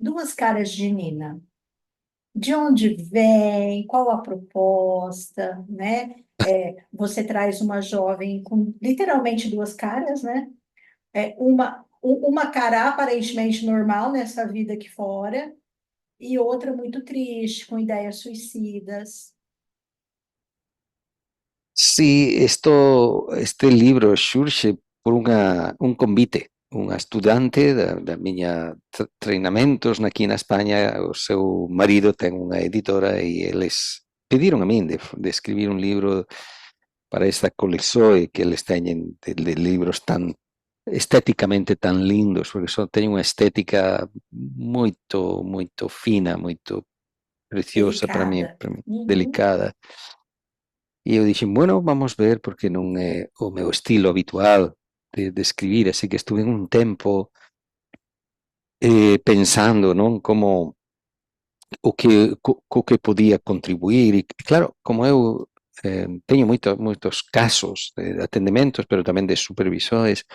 Duas Caras de Nina. De onde vem? Qual a proposta, né? Você traz uma jovem com literalmente duas caras, né? Uma cara aparentemente normal nessa vida aqui fora e outra muito triste, com ideias suicidas. Sí, este libro surge por un convite. Unha estudante da miña treinamentos aquí na España, o seu marido ten unha editora e eles pediron a min de escribir un libro para esta colección que eles teñen de libros tan estéticamente tan lindos, porque teñen unha estética moito fina, moito preciosa Delicada. para mí, Uhum. delicada. E eu dixen, bueno, vamos ver, porque non é o meu estilo habitual de escribir, así que estuve un tempo pensando, non, como co que podía contribuir, e claro, como eu teño moitos casos de atendementos, pero tamén de supervisores,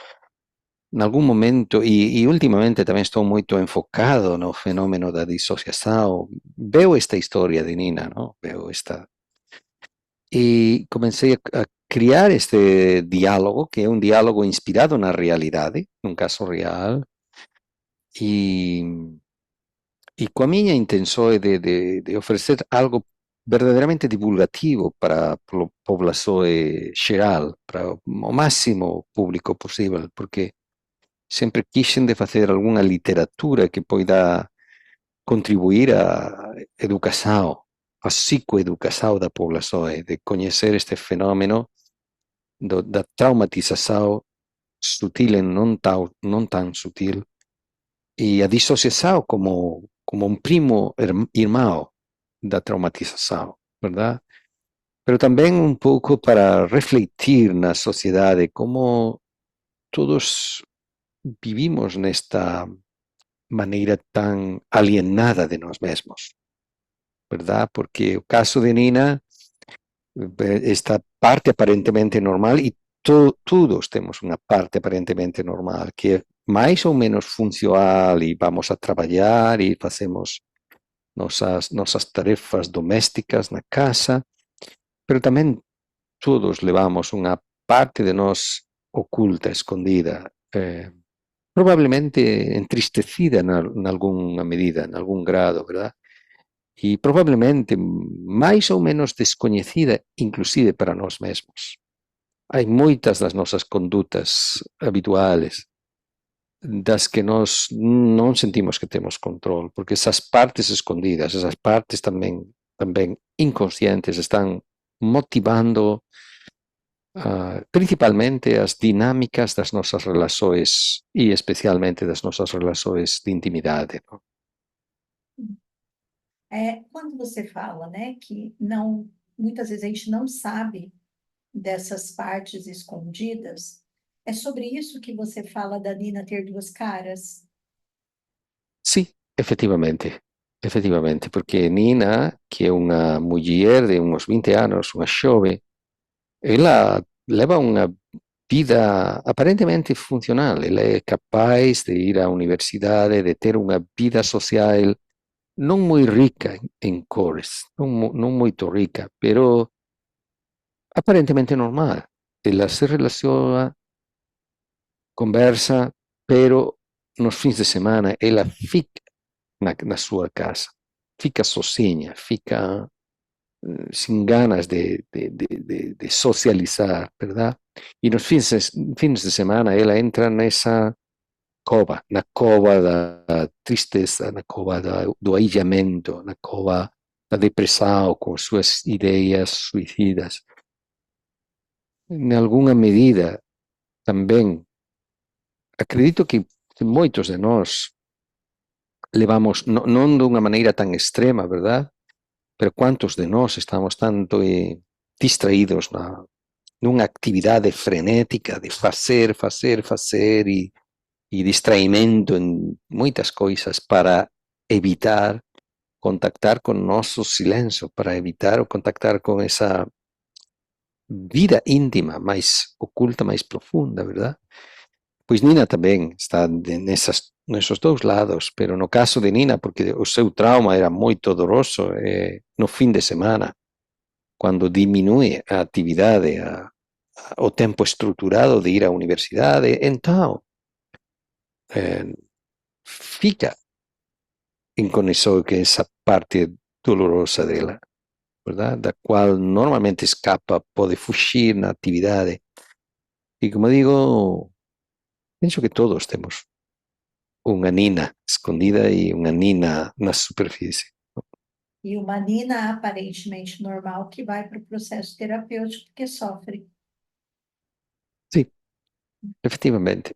en algún momento, e últimamente tamén estou moito enfocado no fenómeno da disociação, veo esta historia de Nina, non? Veo esta. E comecei a criar este diálogo, que é un diálogo inspirado na realidade, nun caso real, e, e coa miña intención é de ofrecer algo verdadeiramente divulgativo para a população xeral, para o máximo público possível, porque sempre quixen de facer algunha literatura que poida contribuir á educação, a psicoeducação da população, de coñecer este fenómeno da traumatização sutil e não tão sutil, e a dissociação como um primo irmão da traumatização, verdade? Pero também um pouco para refletir na sociedade como todos vivimos nesta maneira tão alienada de nós mesmos, verdade? Porque o caso de Nina, esta parte aparentemente normal, e todos temos uma parte aparentemente normal, que é mais ou menos funcional e vamos a trabalhar e fazemos nossas tarefas domésticas na casa, pero também todos levamos uma parte de nós oculta, escondida, provavelmente entristecida em alguma medida, em algum grado, verdade? E provavelmente mais ou menos desconhecida, inclusive para nós mesmos. Há moitas das nossas condutas habituais das que nós non sentimos que temos control, porque esas partes escondidas, esas partes tamén inconscientes están motivando principalmente as dinámicas das nosas relações e especialmente das nossas relações de intimidade. ¿No? Quando você fala, né, que não, muitas vezes a gente não sabe dessas partes escondidas, é sobre isso que você fala da Nina ter duas caras? Sí, efectivamente, porque Nina, que é unha muller de uns 20 anos, unha xove, ela leva unha vida aparentemente funcional. Ela é capaz de ir á universidade, de ter unha vida social non moi rica en cores, non moito rica, pero aparentemente normal. Ela se relaciona, conversa, pero nos fins de semana ela fica na sua casa, fica sozinha, fica sin ganas de socializar, ¿verdad? E nos fins de semana ela entra nessa cova, na cova da tristeza, na cova do aillamento, na cova da depressão, com suas ideias suicidas. Em alguma medida, também, acredito que moitos de nós levamos, non de unha maneira tan extrema, verdad? Pero quantos de nós estamos tanto distraídos nunha actividade frenética de facer e distraimento en moitas coisas para evitar contactar con noso silencio, para evitar o contactar con esa vida íntima máis oculta, máis profunda, verdad? Pois Nina também está nesses dois lados, pero no caso de Nina, porque o seu trauma era muito doloroso, no fim de semana, quando diminui a atividade, o tempo estruturado de ir à universidade, então fica em conexão com essa parte dolorosa dela, verdade? Da qual normalmente escapa, pode fugir na atividade. E como digo, penso que todos temos uma Nina escondida e uma Nina na superfície. E uma Nina aparentemente normal que vai para o processo terapêutico porque sofre. Sim, efetivamente.